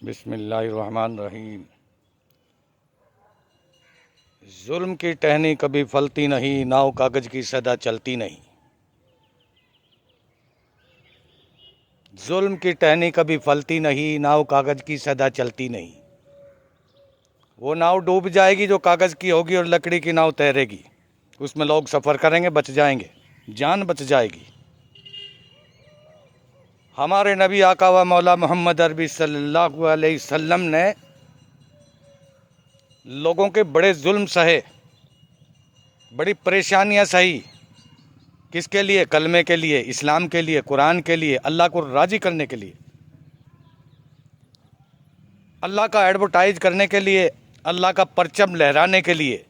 बिस्मिल्लाहिर्रहमानिर्रहीम। जुल्म की टहनी कभी फलती नहीं, नाव कागज की सदा चलती नहीं। जुल्म की टहनी कभी फलती नहीं, नाव कागज की सदा चलती नहीं। वो नाव डूब जाएगी जो कागज की होगी और लकड़ी की नाव तैरेगी। उसमें लोग सफ़र करेंगे, बच जाएंगे, जान बच जाएगी। हमारे नबी आका व मौला मोहम्मद अरबी सल्लल्लाहु अलैहि वसल्लम ने लोगों के बड़े जुल्म सहे, बड़ी परेशानियां सही। किसके लिए? कलमे के लिए, इस्लाम के लिए, कुरान के लिए, अल्लाह को राज़ी करने के लिए, अल्लाह का एडवर्टाइज करने के लिए, अल्लाह का परचम लहराने के लिए।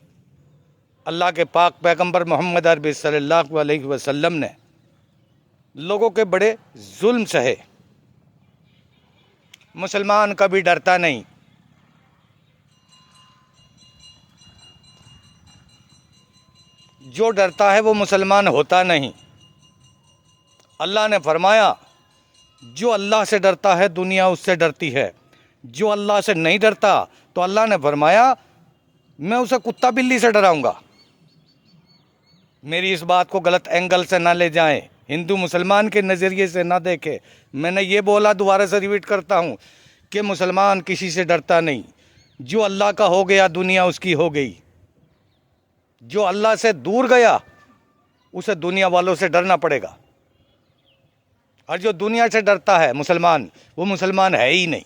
अल्लाह के पाक पैगंबर मोहम्मद अरबी सल्लल्लाहु अलैहि वसल्लम ने लोगों के बड़े जुल्म सहे। मुसलमान कभी डरता नहीं। जो डरता है वो मुसलमान होता नहीं। अल्लाह ने फरमाया, जो अल्लाह से डरता है दुनिया उससे डरती है। जो अल्लाह से नहीं डरता तो अल्लाह ने फरमाया मैं उसे कुत्ता बिल्ली से डराऊंगा। मेरी इस बात को गलत एंगल से ना ले जाएं, हिंदू मुसलमान के नज़रिए से ना देखें। मैंने ये बोला, दोबारा से रिपीट करता हूँ कि मुसलमान किसी से डरता नहीं। जो अल्लाह का हो गया दुनिया उसकी हो गई। जो अल्लाह से दूर गया उसे दुनिया वालों से डरना पड़ेगा। और जो दुनिया से डरता है मुसलमान, वो मुसलमान है ही नहीं।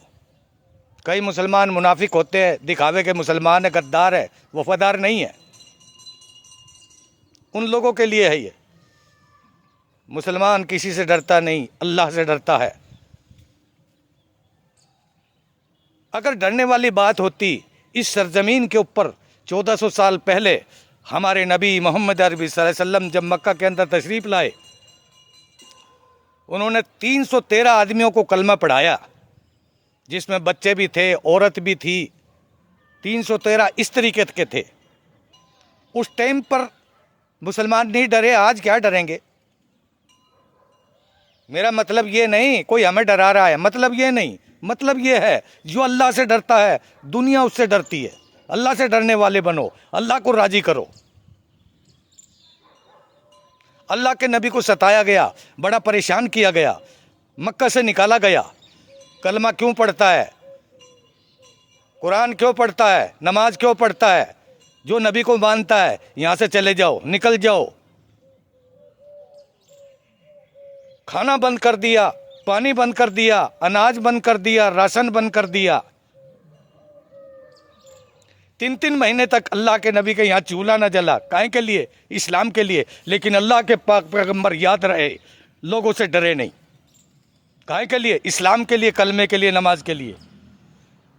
कई मुसलमान मुनाफिक होते हैं, दिखावे के मुसलमान है, गद्दार है, वफादार नहीं है। उन लोगों के लिए है ये। मुसलमान किसी से डरता नहीं, अल्लाह से डरता है। अगर डरने वाली बात होती, इस सरजमीन के ऊपर 1400 साल पहले हमारे नबी मोहम्मद अरबी सल्लल्लाहु अलैहि वसल्लम जब मक्का के अंदर तशरीफ़ लाए, उन्होंने 313 आदमियों को कलमा पढ़ाया, जिसमें बच्चे भी थे, औरत भी थी। 313 इस तरीके के थे। उस टाइम पर मुसलमान नहीं डरे, आज क्या डरेंगे? मेरा मतलब ये नहीं कोई हमें डरा रहा है, मतलब ये नहीं। मतलब ये है जो अल्लाह से डरता है दुनिया उससे डरती है। अल्लाह से डरने वाले बनो, अल्लाह को राजी करो। अल्लाह के नबी को सताया गया, बड़ा परेशान किया गया, मक्का से निकाला गया। कलमा क्यों पढ़ता है? कुरान क्यों पढ़ता है? नमाज क्यों पढ़ता है? जो नबी को मानता है यहां से चले जाओ, निकल जाओ। खाना बंद कर दिया, पानी बंद कर दिया, अनाज बंद कर दिया, राशन बंद कर दिया। 3-3 महीने तक अल्लाह के नबी के यहाँ चूल्हा न जला। काहे के लिए? इस्लाम के लिए। लेकिन अल्लाह के पाक पैगंबर याद रहे, लोगों से डरे नहीं। काहे के लिए? इस्लाम के लिए, कलमे के लिए, नमाज के लिए।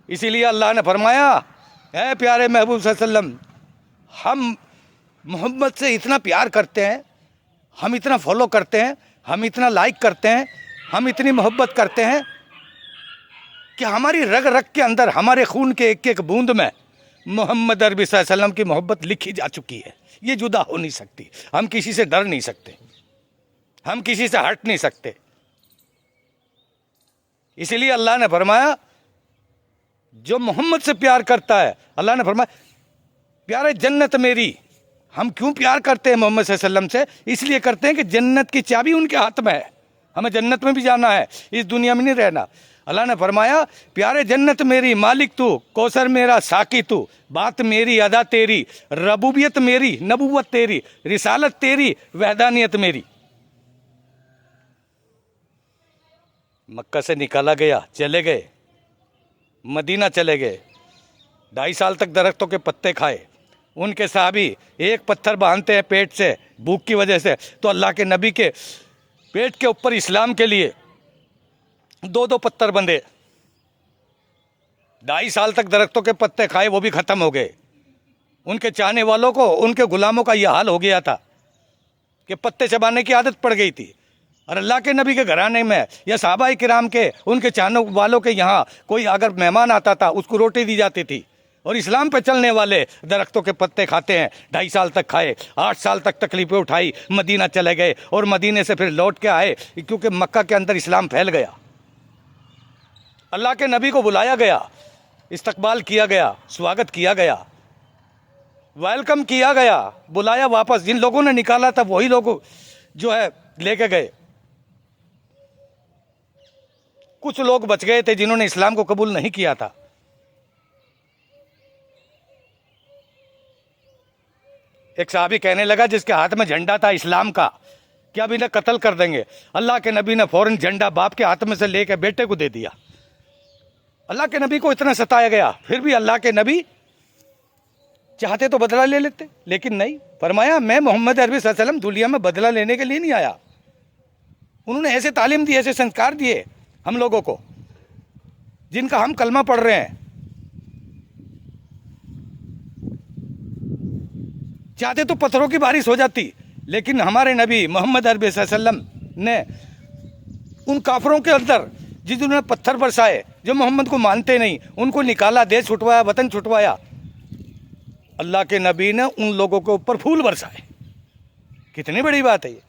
इसीलिए अल्लाह ने फरमाया, ऐ प्यारे महबूब सल्लल्लाहु अलैहि वसल्लम, हम मोहम्मद से इतना प्यार करते हैं, हम इतना फॉलो करते हैं, हम इतना लाइक करते हैं, हम इतनी मोहब्बत करते हैं कि हमारी रग रग के अंदर, हमारे खून के एक एक बूंद में मोहम्मद अरबी सल्लल्लाहु अलैहि वसल्लम की मोहब्बत लिखी जा चुकी है। ये जुदा हो नहीं सकती। हम किसी से डर नहीं सकते, हम किसी से हट नहीं सकते। इसीलिए अल्लाह ने फरमाया, जो मोहम्मद से प्यार करता है, अल्लाह ने फरमाया प्यारे जन्नत मेरी। हम क्यों प्यार करते हैं मोहम्मद सल्लल्लाहु अलैहि वसल्लम से? इसलिए करते हैं कि जन्नत की चाबी उनके हाथ में है। हमें जन्नत में भी जाना है, इस दुनिया में नहीं रहना। अल्लाह ने फरमाया, प्यारे जन्नत मेरी, मालिक तू, कौसर मेरा, साकी तू, बात मेरी, अदा तेरी, रबूबियत मेरी, नबूवत तेरी, रिसालत तेरी, वहदानियत मेरी। मक्का से निकाला गया, चले गए, मदीना चले गए। 2.5 साल तक दरख्तों के पत्ते खाए। उनके साहबी एक पत्थर बांधते हैं पेट से, भूख की वजह से, तो अल्लाह के नबी के पेट के ऊपर इस्लाम के लिए 2-2 पत्थर बंधे। 2.5 साल तक दरख्तों के पत्ते खाए, वो भी ख़त्म हो गए। उनके चाहने वालों को, उनके गुलामों का यह हाल हो गया था कि पत्ते चबाने की आदत पड़ गई थी। और अल्लाह के नबी के घराने में या सहाबाए किराम के, उनके चाहने वालों के यहाँ कोई अगर मेहमान आता था, उसको रोटी दी जाती थी। और इस्लाम पे चलने वाले दरख्तों के पत्ते खाते हैं। 2.5 साल तक खाए, 8 साल तक तकलीफ़ें उठाई, मदीना चले गए और मदीने से फिर लौट के आए, क्योंकि मक्का के अंदर इस्लाम फैल गया। अल्लाह के नबी को बुलाया गया, इस्तकबाल किया गया, स्वागत किया गया, वेलकम किया गया, बुलाया वापस। जिन लोगों ने निकाला था वही लोग जो है लेके गए। कुछ लोग बच गए थे जिन्होंने इस्लाम को कबूल नहीं किया था। एक साहबी कहने लगा जिसके हाथ में झंडा था इस्लाम का, क्या भी इन्हें कत्ल कर देंगे। अल्लाह के नबी ने फौरन झंडा बाप के हाथ में से लेकर बेटे को दे दिया। अल्लाह के नबी को इतना सताया गया, फिर भी अल्लाह के नबी चाहते तो बदला ले लेते, लेकिन नहीं। फरमाया मैं मोहम्मद अरबी सल्लल्लाहु अलैहि वसल्लम दुनिया में बदला लेने के लिए नहीं आया। उन्होंने ऐसे तालीम दी, ऐसे संस्कार दिए हम लोगों को, जिनका हम कलमा पढ़ रहे हैं। चाहते तो पत्थरों की बारिश हो जाती, लेकिन हमारे नबी मोहम्मद अरबी सल्लल्लाहु अलैहि वसल्लम ने उन काफरों के अंदर जिन्होंने पत्थर बरसाए, जो मोहम्मद को मानते नहीं, उनको निकाला, देश छुटवाया, वतन छुटवाया। अल्लाह के नबी ने उन लोगों के ऊपर फूल बरसाए। कितनी बड़ी बात है ये।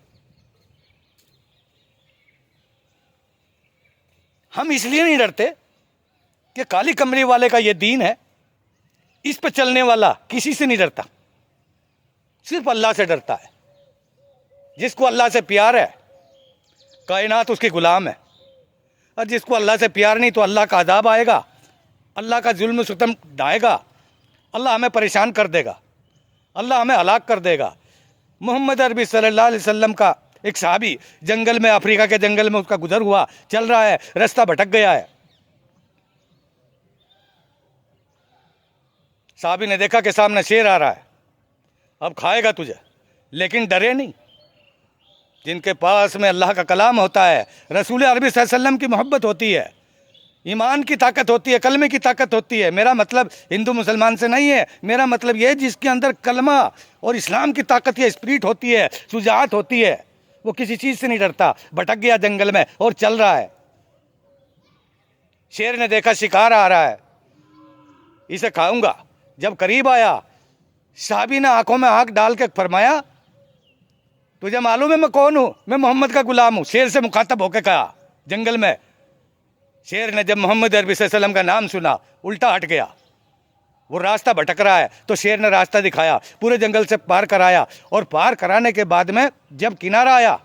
हम इसलिए नहीं डरते कि काली कमरी वाले का ये दीन है, इस पर चलने वाला किसी से नहीं डरता, सिर्फ अल्लाह से डरता है। जिसको अल्लाह से प्यार है, कायनात उसके गुलाम है, और जिसको अल्लाह से प्यार नहीं तो अल्लाह का अज़ाब आएगा, अल्लाह का जुल्म सितम ढाएगा, अल्लाह हमें परेशान कर देगा, अल्लाह हमें हलाक कर देगा। मोहम्मद अरबी सल्लल्लाहु अलैहि वसल्लम का एक सहाबी जंगल में, अफ्रीका के जंगल में उसका गुजर हुआ, चल रहा है, रास्ता भटक गया है। सहाबी ने देखा कि सामने शेर आ रहा है, अब खाएगा तुझे, लेकिन डरे नहीं। जिनके पास में अल्लाह का कलाम होता है, रसूल अरबी सल्लल्लाहु अलैहि वसल्लम की मोहब्बत होती है, ईमान की ताकत होती है, कलमे की ताकत होती है। मेरा मतलब हिंदू मुसलमान से नहीं है, मेरा मतलब यह है जिसके अंदर कलमा और इस्लाम की ताकत या स्पिरिट होती है, शुजाअत होती है, वो किसी चीज़ से नहीं डरता। भटक गया जंगल में और चल रहा है। शेर ने देखा शिकार आ रहा है, इसे खाऊंगा। जब करीब आया, साहबी ने आंखों में आंख डाल के फरमाया, तुझे मालूम है मैं कौन हूं? मैं मोहम्मद का गुलाम हूं। शेर से मुखातब होकर कहा जंगल में। शेर ने जब मोहम्मद अरबी सल्लल्लाहु अलैहि वसल्लम का नाम सुना, उल्टा हट गया। वो रास्ता भटक रहा है तो शेर ने रास्ता दिखाया, पूरे जंगल से पार कराया, और पार कराने के बाद में जब किनारा आया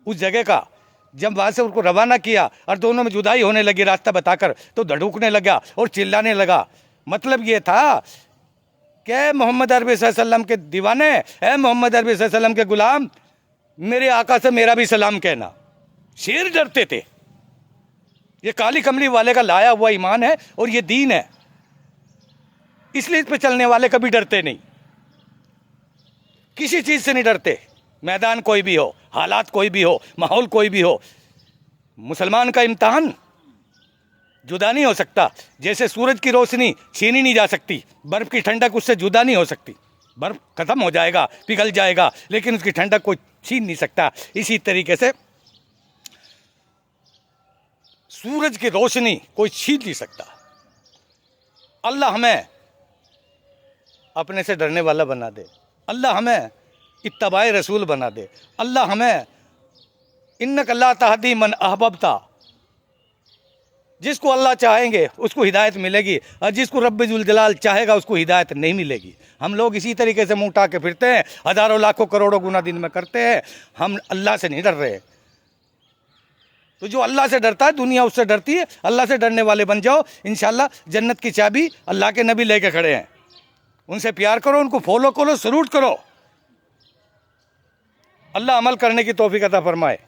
उस जगह का, जब वहाँ से उनको रवाना किया और दोनों में जुदाई होने लगी रास्ता बताकर, तो धड़ूकने लगा और चिल्लाने लगा। मतलब ये था कि मोहम्मद अरबी सल्लल्लाहु अलैहि वसल्लम के दीवाने, है मोहम्मद अरबी सल्लल्लाहु अलैहि वसल्लम के गुलाम, मेरे आका से मेरा भी सलाम कहना। शेर डरते थे। ये काली कमली वाले का लाया हुआ ईमान है और ये दीन है, इसलिए इस पे चलने वाले कभी डरते नहीं, किसी चीज से नहीं डरते। मैदान कोई भी हो, हालात कोई भी हो, माहौल कोई भी हो, मुसलमान का इम्तिहान जुदा नहीं हो सकता। जैसे सूरज की रोशनी छीनी नहीं जा सकती, बर्फ की ठंडक उससे जुदा नहीं हो सकती। बर्फ खत्म हो जाएगा, पिघल जाएगा, लेकिन उसकी ठंडक कोई छीन नहीं सकता। इसी तरीके से सूरज की रोशनी कोई छीन नहीं सकता। अल्लाह हमें अपने से डरने वाला बना दे, अल्लाह हमें इत्तबाए रसूल बना दे, अल्लाह हमें इन्नक ला तहदी मन अहबब्ता, जिसको अल्लाह चाहेंगे उसको हिदायत मिलेगी, और जिसको रब्बुल जलाल चाहेगा उसको हिदायत नहीं मिलेगी। हम लोग इसी तरीके से मुंह उठा के फिरते हैं, हज़ारों लाखों करोड़ों गुना दिन में करते हैं। हम अल्लाह से नहीं डर रहे। तो जो अल्लाह से डरता है दुनिया उससे डरती है। अल्लाह से डरने वाले बन जाओ, इंशाल्लाह जन्नत की चाबी अल्लाह के नबी लेके खड़े हैं। उनसे प्यार करो, उनको फॉलो करो, सलूट करो। अल्लाह अमल करने की तौफीक अता फरमाए।